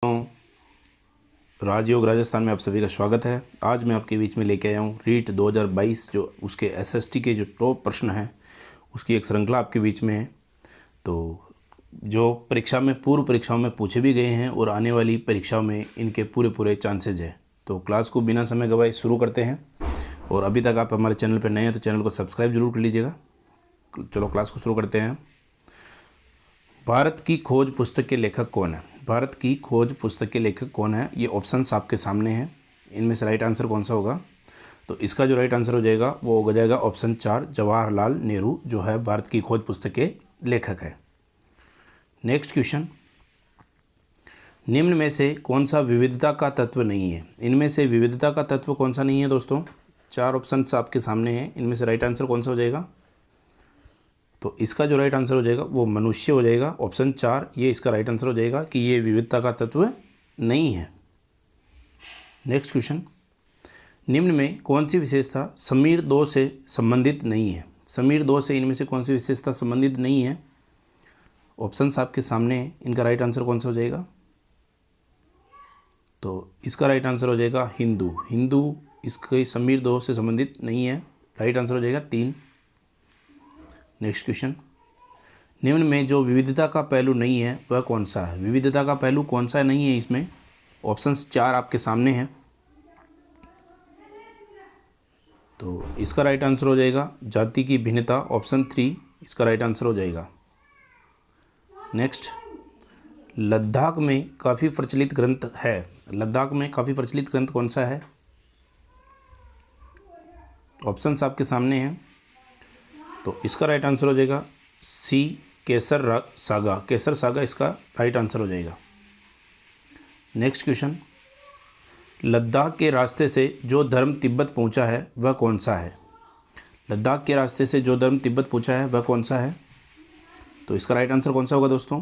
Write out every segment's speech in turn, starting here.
राजयोग राजस्थान में आप सभी का स्वागत है। आज मैं आपके बीच में लेके आया हूँ रीट 2022 जो उसके एसएसटी के जो टॉप प्रश्न हैं उसकी एक श्रृंखला आपके बीच में है। तो जो परीक्षा में पूर्व परीक्षाओं में पूछे भी गए हैं और आने वाली परीक्षाओं में इनके पूरे चांसेज है। तो क्लास को बिना समय गवाए शुरू करते हैं। और अभी तक आप हमारे चैनल पर नए हैं तो चैनल को सब्सक्राइब जरूर कर लीजिएगा। चलो क्लास को शुरू करते हैं। भारत की खोज पुस्तक के लेखक कौन है? भारत की खोज पुस्तक के लेखक कौन है? ये ऑप्शंस आपके सामने हैं। इनमें से राइट आंसर कौन सा होगा? तो इसका जो राइट आंसर हो जाएगा वो हो जाएगा ऑप्शन 4 जवाहरलाल नेहरू जो है भारत की खोज पुस्तक के लेखक है। नेक्स्ट क्वेश्चन, निम्न में से कौन सा विविधता का तत्व नहीं है? इनमें से विविधता का तत्व कौन सा नहीं है दोस्तों? 4 ऑप्शंस आपके सामने हैं। इनमें से राइट आंसर कौन सा हो जाएगा? तो इसका जो राइट आंसर हो जाएगा वो मनुष्य हो जाएगा। ऑप्शन 4 ये इसका राइट आंसर हो जाएगा कि ये विविधता का तत्व नहीं है। नेक्स्ट क्वेश्चन, निम्न में कौन सी विशेषता समीर 2 से संबंधित नहीं है? समीर 2 से इनमें से कौन सी विशेषता संबंधित नहीं है? ऑप्शंस आपके सामने हैं। इनका राइट आंसर कौन सा हो जाएगा? तो इसका राइट आंसर हो जाएगा हिंदू। हिंदू इसके समीर 2 से संबंधित नहीं है। राइट आंसर हो जाएगा 3। नेक्स्ट क्वेश्चन, निम्न में जो विविधता का पहलू नहीं है वह कौन सा है? विविधता का पहलू कौन सा नहीं है इसमें? ऑप्शंस 4 आपके सामने हैं। तो इसका राइट आंसर हो जाएगा जाति की भिन्नता। ऑप्शन 3 इसका राइट आंसर हो जाएगा। नेक्स्ट, लद्दाख में काफ़ी प्रचलित ग्रंथ है। लद्दाख में काफ़ी प्रचलित ग्रंथ कौन सा है? ऑप्शंस आपके सामने हैं। तो इसका राइट आंसर हो जाएगा सी केसर सागा। केसर सागा इसका राइट आंसर हो जाएगा। नेक्स्ट क्वेश्चन, लद्दाख के रास्ते से जो धर्म तिब्बत पहुंचा है वह कौन सा है? लद्दाख के रास्ते से जो धर्म तिब्बत पहुंचा है वह कौन सा है? तो इसका राइट आंसर कौन सा होगा दोस्तों?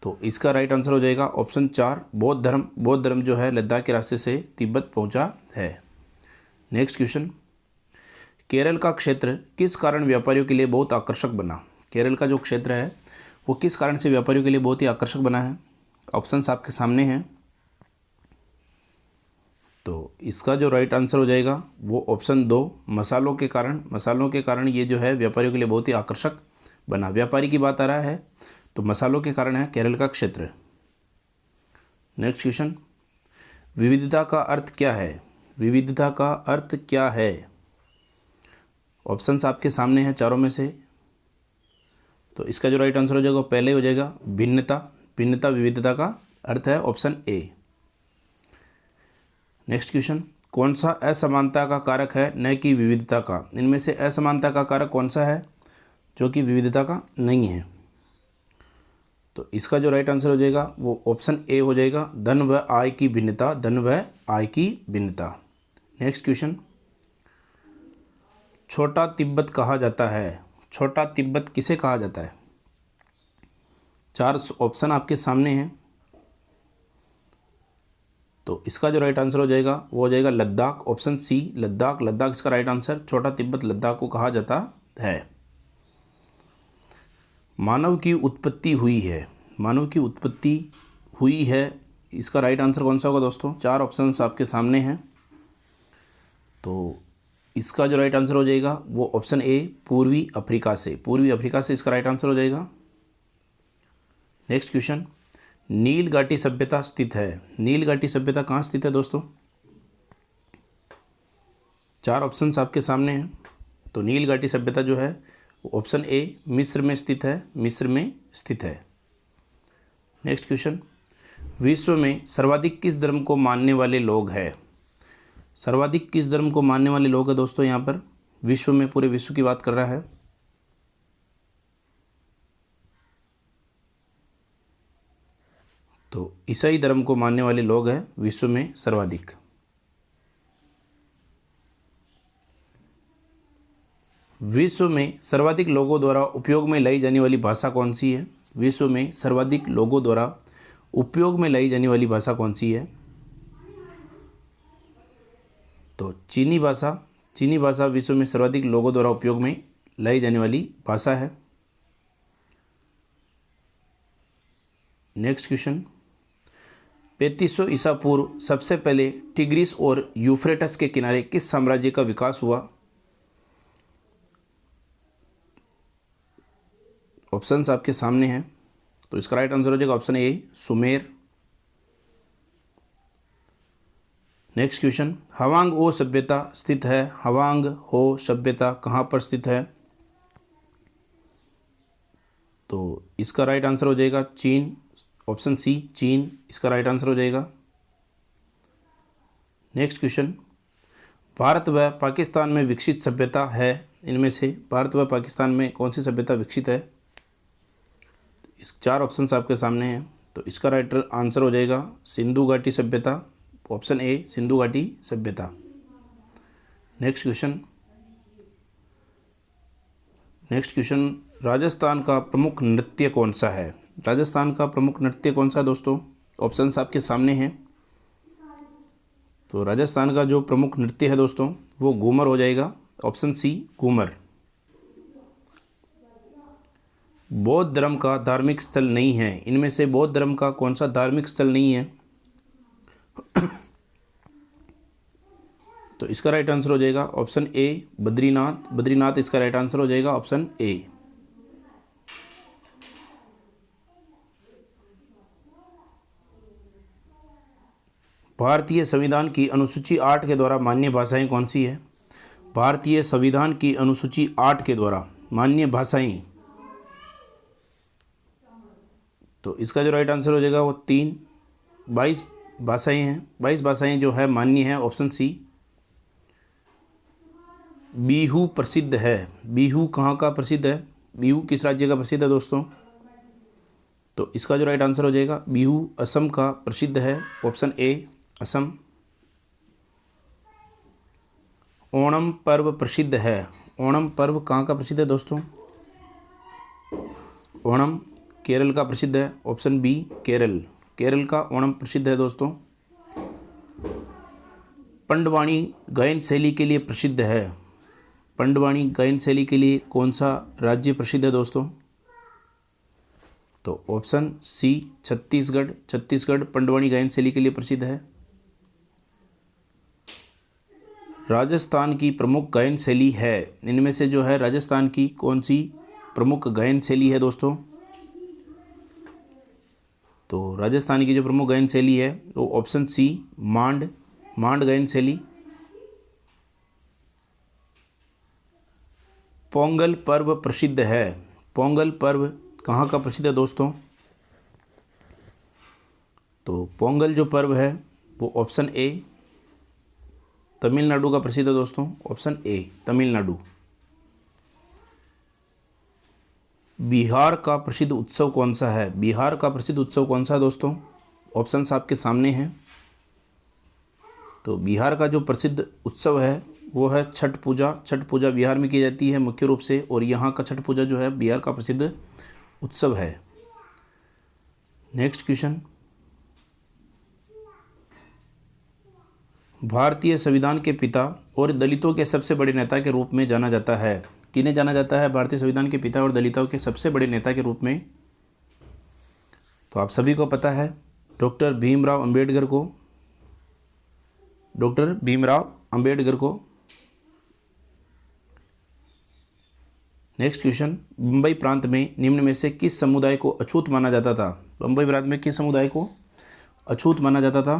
तो इसका राइट आंसर हो जाएगा ऑप्शन 4 बौद्ध धर्म। बौद्ध धर्म जो है लद्दाख के रास्ते से तिब्बत पहुंचा है। नेक्स्ट क्वेश्चन, केरल का क्षेत्र किस कारण व्यापारियों के लिए बहुत आकर्षक बना? केरल का जो क्षेत्र है वो किस कारण से व्यापारियों के लिए बहुत ही आकर्षक बना है? ऑप्शंस आपके सामने हैं। तो इसका जो राइट आंसर हो जाएगा वो ऑप्शन 2 मसालों के कारण। मसालों के कारण ये जो है व्यापारियों के लिए बहुत ही आकर्षक बना। व्यापारी की बात आ रहा है तो मसालों के कारण है केरल का क्षेत्र। नेक्स्ट क्वेश्चन, विविधता का अर्थ क्या है? विविधता का अर्थ क्या है? ऑप्शंस आपके सामने हैं चारों में से। तो इसका जो राइट आंसर हो जाएगा पहले हो जाएगा भिन्नता। भिन्नता विविधता का अर्थ है, ऑप्शन ए। नेक्स्ट क्वेश्चन, कौन सा असमानता का कारक है न कि विविधता का? इनमें से असमानता का कारक कौन सा है जो कि विविधता का नहीं है? तो इसका जो राइट आंसर हो जाएगा वो ऑप्शन ए हो जाएगा धन व आय की भिन्नता। धन व आय की भिन्नता। नेक्स्ट क्वेश्चन, छोटा तिब्बत कहा जाता है। छोटा तिब्बत किसे कहा जाता है? 4 ऑप्शन आपके सामने हैं। तो इसका जो राइट आंसर हो जाएगा वो हो जाएगा लद्दाख। Option C Ladakh. लद्दाख इसका राइट आंसर। छोटा तिब्बत लद्दाख को कहा जाता है। मानव की उत्पत्ति हुई है। मानव की उत्पत्ति हुई है इसका राइट आंसर कौन सा होगा दोस्तों? 4 ऑप्शंस आपके सामने हैं। तो इसका जो राइट आंसर हो जाएगा वो ऑप्शन ए पूर्वी अफ्रीका से। पूर्वी अफ्रीका से इसका राइट आंसर हो जाएगा। नेक्स्ट क्वेश्चन, नील घाटी सभ्यता स्थित है। नील घाटी सभ्यता कहाँ स्थित है दोस्तों? 4 ऑप्शंस आपके सामने हैं। तो नील घाटी सभ्यता जो है वो ऑप्शन ए मिस्र में स्थित है। मिस्र में स्थित है। नेक्स्ट क्वेश्चन, विश्व में सर्वाधिक किस धर्म को मानने वाले लोग हैं? सर्वाधिक किस धर्म को मानने वाले लोग हैं दोस्तों? यहाँ पर विश्व में पूरे विश्व की बात कर रहा है। तो ईसाई धर्म को मानने वाले लोग हैं विश्व में सर्वाधिक। विश्व में सर्वाधिक लोगों द्वारा उपयोग में लाई जाने वाली भाषा कौन सी है? विश्व में सर्वाधिक लोगों द्वारा उपयोग में लाई जाने वाली भाषा कौन सी है? तो चीनी भाषा। चीनी भाषा विश्व में सर्वाधिक लोगों द्वारा उपयोग में लाई जाने वाली भाषा है। नेक्स्ट क्वेश्चन, 3500 ईसा पूर्व सबसे पहले टिग्रिस और यूफ्रेटस के किनारे किस साम्राज्य का विकास हुआ? ऑप्शंस आपके सामने हैं, तो इसका राइट आंसर हो जाएगा option A Sumer. Next question, Hwang Ho सभ्यता स्थित है। हवांग हो सभ्यता कहाँ पर स्थित है? तो इसका राइट आंसर हो जाएगा चीन, ऑप्शन सी चीन इसका राइट आंसर हो जाएगा। नेक्स्ट क्वेश्चन, भारत व पाकिस्तान में विकसित सभ्यता है, इनमें से भारत व पाकिस्तान में कौन सी सभ्यता विकसित है? इस 4 ऑप्शंस आपके सामने हैं, तो इसका राइट आंसर हो जाएगा सिंधु घाटी सभ्यता, ऑप्शन ए सिंधु घाटी सभ्यता। नेक्स्ट क्वेश्चन, राजस्थान का प्रमुख नृत्य कौन सा है? राजस्थान का प्रमुख नृत्य कौन सा है दोस्तों? ऑप्शंस आपके सामने हैं, तो राजस्थान का जो प्रमुख नृत्य है दोस्तों वो घूमर हो जाएगा, ऑप्शन सी घूमर। बौद्ध धर्म का धार्मिक स्थल नहीं है, इनमें से बौद्ध धर्म का कौन सा धार्मिक स्थल नहीं है? तो इसका राइट आंसर हो जाएगा ऑप्शन ए बद्रीनाथ, बद्रीनाथ इसका राइट आंसर हो जाएगा ऑप्शन ए। भारतीय संविधान की अनुसूची 8 के द्वारा मान्य भाषाएं कौन सी है? भारतीय संविधान की अनुसूची 8 के द्वारा मान्य भाषाएं, तो इसका जो राइट आंसर हो जाएगा वो 22 भाषाएं हैं। 22 भाषाएं जो है मान्य है, ऑप्शन सी। बिहू प्रसिद्ध है, बिहू कहाँ का प्रसिद्ध है? बिहू किस राज्य का प्रसिद्ध है दोस्तों? तो इसका जो राइट आंसर हो जाएगा बिहू असम का प्रसिद्ध है, ऑप्शन ए असम। ओणम पर्व प्रसिद्ध है, ओणम पर्व कहाँ का प्रसिद्ध है दोस्तों? ओणम केरल का प्रसिद्ध है, ऑप्शन बी केरल, केरल का ओणम प्रसिद्ध है दोस्तों। पंडवानी गायन शैली के लिए प्रसिद्ध है, पंडवानी गायन शैली के लिए कौन सा राज्य प्रसिद्ध है दोस्तों? तो ऑप्शन सी छत्तीसगढ़, छत्तीसगढ़ पंडवानी गायन शैली के लिए प्रसिद्ध है। राजस्थान की प्रमुख गायन शैली है, इनमें से जो है राजस्थान की कौन सी प्रमुख गायन शैली है दोस्तों? तो राजस्थान की जो प्रमुख गायन शैली है वो ऑप्शन सी मांड, मांड गायन शैली। पोंगल पर्व प्रसिद्ध है, पोंगल पर्व कहाँ का प्रसिद्ध है दोस्तों? तो पोंगल जो पर्व है वो ऑप्शन ए तमिलनाडु का प्रसिद्ध है दोस्तों, ऑप्शन ए तमिलनाडु। बिहार का प्रसिद्ध उत्सव कौन सा है? बिहार का प्रसिद्ध उत्सव कौन सा है दोस्तों? ऑप्शंस आपके सामने हैं, तो बिहार का जो प्रसिद्ध उत्सव है वो है छठ पूजा। छठ पूजा बिहार में की जाती है मुख्य रूप से, और यहाँ का छठ पूजा जो है बिहार का प्रसिद्ध उत्सव है। नेक्स्ट क्वेश्चन, भारतीय संविधान के पिता और दलितों के सबसे बड़े नेता के रूप में जाना जाता है, किन्हें जाना जाता है भारतीय संविधान के पिता और दलितों के सबसे बड़े नेता के रूप में? तो आप सभी को पता है डॉक्टर भीमराव अंबेडकर को, डॉक्टर भीमराव अंबेडकर को। नेक्स्ट क्वेश्चन, मुंबई प्रांत में निम्न में से किस समुदाय को अछूत माना जाता था? मुंबई प्रांत में किस समुदाय को अछूत माना जाता था?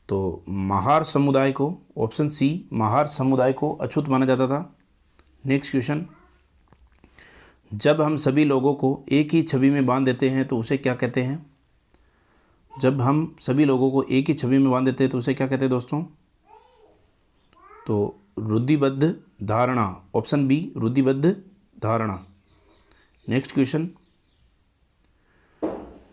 तो महार समुदाय को, ऑप्शन सी महार समुदाय को अछूत माना जाता था। नेक्स्ट क्वेश्चन, जब हम सभी लोगों को एक ही छवि में बांध देते हैं तो उसे क्या कहते हैं? जब हम सभी लोगों को एक ही छवि में बांध देते हैं तो उसे क्या कहते हैं दोस्तों? तो रुधिबद्ध धारणा, ऑप्शन बी रुधिबद्ध धारणा। नेक्स्ट क्वेश्चन,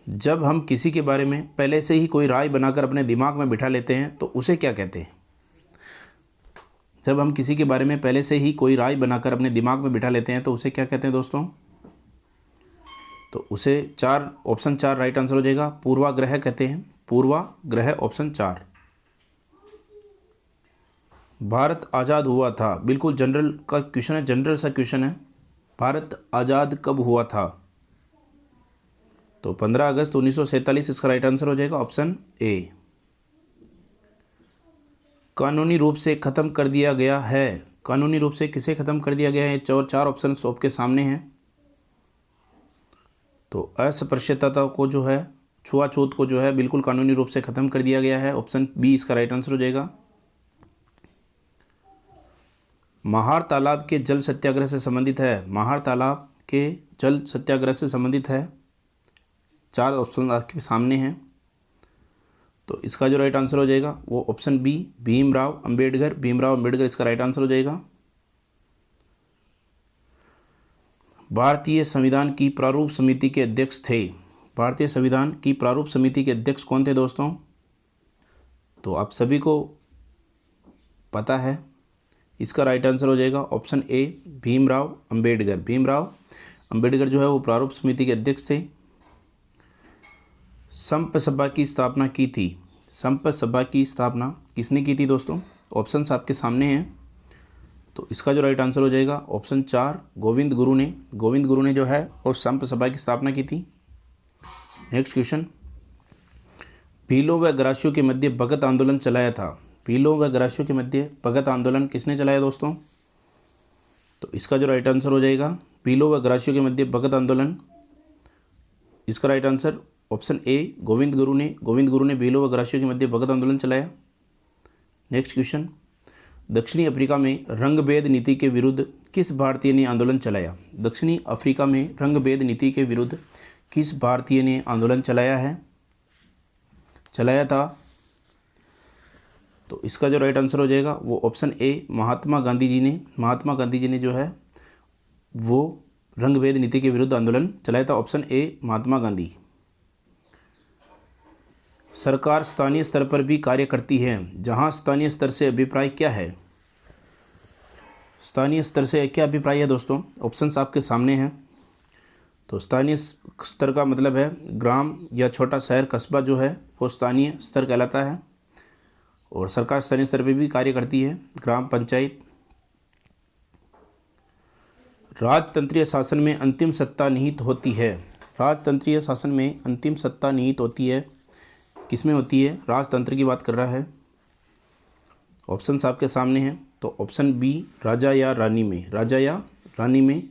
जब हम किसी के बारे में पहले से ही कोई राय बनाकर अपने दिमाग में बिठा लेते हैं तो उसे क्या कहते हैं? जब हम किसी के बारे में पहले से ही कोई राय बनाकर अपने दिमाग में बिठा लेते हैं तो उसे क्या कहते हैं दोस्तों? तो उसे ऑप्शन 4 राइट आंसर हो जाएगा, पूर्वाग्रह कहते हैं, पूर्वाग्रह ऑप्शन 4। भारत आज़ाद हुआ था, बिल्कुल जनरल का क्वेश्चन है, जनरल सा क्वेश्चन है। भारत आज़ाद कब हुआ था? तो 15 अगस्त 1947 इसका राइट आंसर हो जाएगा ऑप्शन ए। कानूनी रूप से ख़त्म कर दिया गया है, कानूनी रूप से किसे ख़त्म कर दिया गया है? चार ऑप्शन आपके सामने हैं। तो अस्पृश्यता को जो है, छुआछूत को जो है बिल्कुल कानूनी रूप से ख़त्म कर दिया गया है, ऑप्शन बी इसका राइट आंसर हो जाएगा। महार तालाब के जल सत्याग्रह से संबंधित है, महार तालाब के जल सत्याग्रह से संबंधित है, 4 ऑप्शन आपके सामने हैं। तो इसका जो राइट आंसर हो जाएगा वो ऑप्शन बी भीमराव अंबेडकर, भीमराव अंबेडकर इसका राइट आंसर हो जाएगा। भारतीय संविधान की प्रारूप समिति के अध्यक्ष थे, भारतीय संविधान की प्रारूप समिति के अध्यक्ष कौन थे दोस्तों? तो आप सभी को पता है, इसका राइट आंसर हो जाएगा ऑप्शन ए भीमराव अंबेडकर, भीमराव अंबेडकर जो है वो प्रारूप समिति के अध्यक्ष थे। संप सभा की स्थापना की थी, संप सभा की स्थापना किसने की थी दोस्तों? ऑप्शंस आपके सामने हैं। तो इसका जो राइट आंसर हो जाएगा ऑप्शन 4 गोविंद गुरु ने, गोविंद गुरु ने जो है और संप सभा की स्थापना की थी। नेक्स्ट क्वेश्चन, भीलों व ग्रासियों के मध्य भगत आंदोलन चलाया था, भीलों व ग्रासियों के मध्य भगत आंदोलन किसने चलाया दोस्तों? तो इसका जो राइट आंसर हो जाएगा भीलों व ग्रासियों के मध्य भगत आंदोलन, इसका right answer option A Govind Guru ने, गोविंद गुरु ने भीलों व ग्रासियों के मध्य भगत आंदोलन चलाया। नेक्स्ट क्वेश्चन, दक्षिणी अफ्रीका में रंगभेद नीति के विरुद्ध किस भारतीय ने आंदोलन चलाया? दक्षिणी अफ्रीका में रंगभेद नीति के विरुद्ध किस भारतीय ने आंदोलन चलाया था? तो इसका जो राइट आंसर हो जाएगा वो ऑप्शन ए महात्मा गांधी जी ने, महात्मा गांधी जी ने जो है वो रंगभेद नीति के विरुद्ध आंदोलन चलाया था, ऑप्शन ए महात्मा गांधी। सरकार स्थानीय स्तर पर भी कार्य करती है, जहां स्थानीय स्तर से अभिप्राय क्या है? स्थानीय स्तर से क्या अभिप्राय है दोस्तों? ऑप्शंस आपके सामने हैं। तो स्थानीय स्तर का मतलब है ग्राम या छोटा शहर कस्बा जो है वो स्थानीय स्तर कहलाता है, और सरकार स्थानीय स्तर पर भी कार्य करती है, ग्राम पंचायत। राजतंत्रीय शासन में अंतिम सत्ता निहित होती है, राजतंत्रीय शासन में अंतिम सत्ता निहित होती है, किसमें होती है? राजतंत्र की बात कर रहा है। ऑप्शंस आपके सामने हैं। तो ऑप्शन बी राजा या रानी में, राजा या रानी में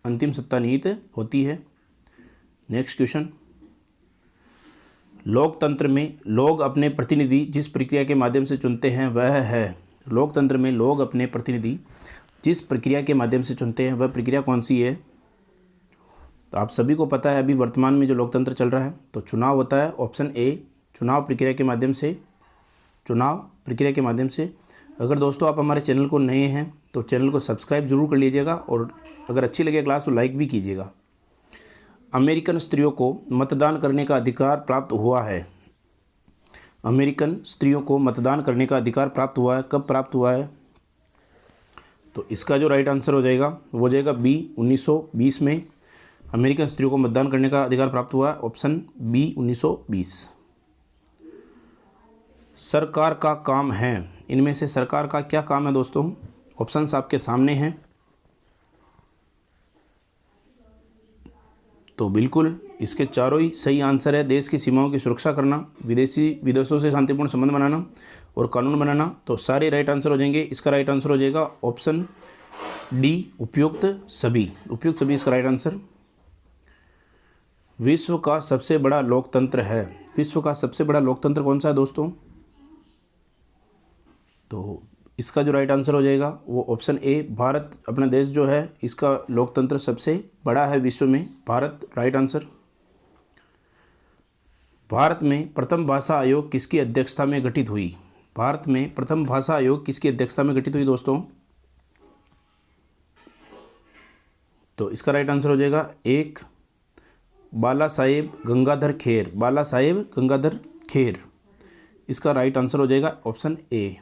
अंतिम सत्ता निहित होती है। नेक्स्ट क्वेश्चन, लोकतंत्र में लोग अपने प्रतिनिधि जिस प्रक्रिया के माध्यम से चुनते हैं वह है, लोकतंत्र में लोग अपने प्रतिनिधि जिस प्रक्रिया के माध्यम से चुनते हैं वह प्रक्रिया कौन सी है? तो आप सभी को पता है अभी वर्तमान में जो लोकतंत्र चल रहा है तो चुनाव होता है, ऑप्शन ए चुनाव प्रक्रिया के माध्यम से, चुनाव प्रक्रिया के माध्यम से। अगर दोस्तों आप हमारे चैनल को नए हैं तो चैनल को सब्सक्राइब जरूर कर लीजिएगा, और अगर अच्छी लगे क्लास तो लाइक भी कीजिएगा। अमेरिकन स्त्रियों को मतदान करने का अधिकार प्राप्त हुआ है, अमेरिकन स्त्रियों को मतदान करने का अधिकार प्राप्त हुआ है, कब प्राप्त हुआ है? तो इसका जो राइट आंसर हो जाएगा वो हो जाएगा बी 1920 में अमेरिकन स्त्रियों को मतदान करने का अधिकार प्राप्त हुआ, ऑप्शन बी 1920। सरकार का काम है, इनमें से सरकार का क्या काम है दोस्तों? ऑप्शंस आपके सामने हैं। तो बिल्कुल इसके चारों ही सही आंसर है। देश की सीमाओं की सुरक्षा करना, विदेशों से शांतिपूर्ण संबंध बनाना और कानून बनाना, तो सारे राइट आंसर हो जाएंगे। इसका राइट आंसर हो जाएगा ऑप्शन डी उपयुक्त सभी, उपयुक्त सभी इसका राइट आंसर। विश्व का सबसे बड़ा लोकतंत्र है, विश्व का सबसे बड़ा लोकतंत्र कौन सा है दोस्तों? तो इसका जो राइट आंसर हो जाएगा वो ऑप्शन ए भारत, अपना देश जो है इसका लोकतंत्र सबसे बड़ा है विश्व में, भारत राइट आंसर। भारत में प्रथम भाषा आयोग किसकी अध्यक्षता में गठित हुई? भारत में प्रथम भाषा आयोग किसकी अध्यक्षता में गठित हुई दोस्तों? तो इसका राइट आंसर हो जाएगा एक बाला साहेब गंगाधर खेर, बाला साहेब गंगाधर खेर, इसका राइट आंसर हो जाएगा ऑप्शन ए।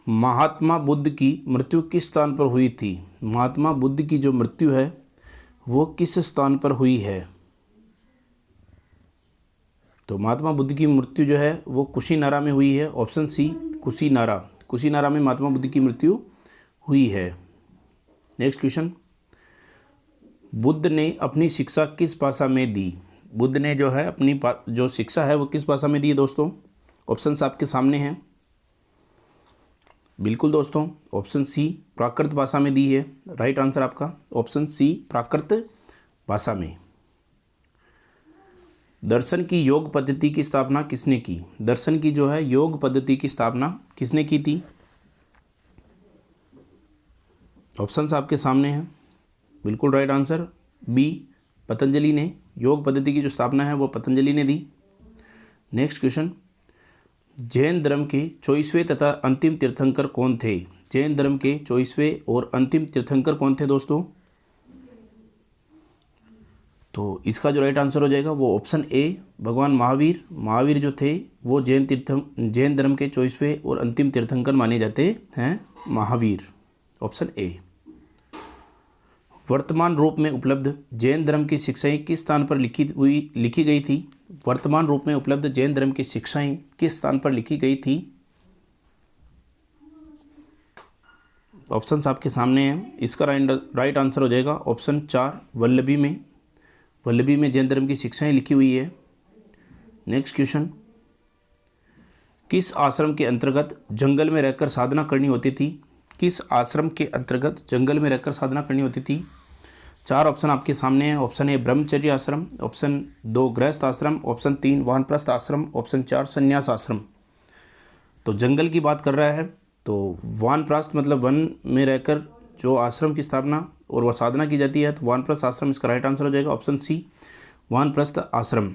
महात्मा बुद्ध की मृत्यु किस स्थान पर हुई थी? महात्मा बुद्ध की जो मृत्यु है वो किस स्थान पर हुई है? तो महात्मा बुद्ध की मृत्यु जो है वो कुशीनारा में हुई है, ऑप्शन सी कुशीनारा, कुशीनारा में महात्मा बुद्ध की मृत्यु हुई है। नेक्स्ट क्वेश्चन, बुद्ध ने अपनी शिक्षा किस भाषा में दी? बुद्ध ने जो है अपनी जो शिक्षा है वो किस भाषा में दी है दोस्तों? ऑप्शंस आपके सामने हैं। बिल्कुल दोस्तों, ऑप्शन सी प्राकृत भाषा में दी है। राइट आंसर आपका ऑप्शन सी प्राकृत भाषा में। दर्शन की योग पद्धति की स्थापना किसने की? दर्शन की जो है योग पद्धति की स्थापना किसने की थी? ऑप्शंस आपके सामने हैं। बिल्कुल राइट आंसर बी पतंजलि ने। योग पद्धति की जो स्थापना है वो पतंजलि ने दी। नेक्स्ट क्वेश्चन, जैन धर्म के 24वें तथा अंतिम तीर्थंकर कौन थे? जैन धर्म के 24वें और अंतिम तीर्थंकर कौन थे दोस्तों? तो इसका जो राइट आंसर हो जाएगा वो ऑप्शन ए भगवान महावीर। महावीर जो थे वो जैन धर्म के 24वें और अंतिम तीर्थंकर माने जाते हैं, महावीर। Option A. वर्तमान रूप में उपलब्ध जैन धर्म की शिक्षाएं किस स्थान पर लिखी गई थी? वर्तमान रूप में उपलब्ध जैन धर्म की शिक्षाएं किस स्थान पर लिखी गई थी? ऑप्शंस आपके सामने हैं। इसका राइट आंसर हो जाएगा ऑप्शन 4 वल्लभी में। वल्लभी में जैन धर्म की शिक्षाएं लिखी हुई है। नेक्स्ट क्वेश्चन, किस आश्रम के अंतर्गत जंगल में रहकर साधना करनी होती थी? किस आश्रम के अंतर्गत जंगल में रहकर साधना करनी होती थी? 4 ऑप्शन आपके सामने हैं। ऑप्शन ए ब्रह्मचर्य आश्रम, ऑप्शन 2 गृहस्थ आश्रम, ऑप्शन 3 वानप्रस्थ आश्रम, ऑप्शन 4 संन्यास आश्रम। तो जंगल की बात कर रहा है तो वानप्रस्थ मतलब वन में रहकर जो आश्रम की स्थापना और वह साधना की जाती है, तो वानप्रस्थ आश्रम इसका राइट आंसर हो जाएगा ऑप्शन सी वानप्रस्थ आश्रम।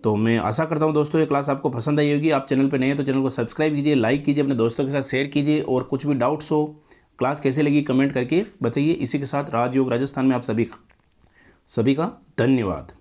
तो मैं आशा करता हूं दोस्तों ये क्लास आपको पसंद आई होगी। आप चैनल पर नए हैं तो चैनल को सब्सक्राइब कीजिए, लाइक कीजिए, अपने दोस्तों के साथ शेयर कीजिए और कुछ भी डाउट्स हो, क्लास कैसे लगी कमेंट करके बताइए। इसी के साथ राजयोग राजस्थान में आप सभी का धन्यवाद।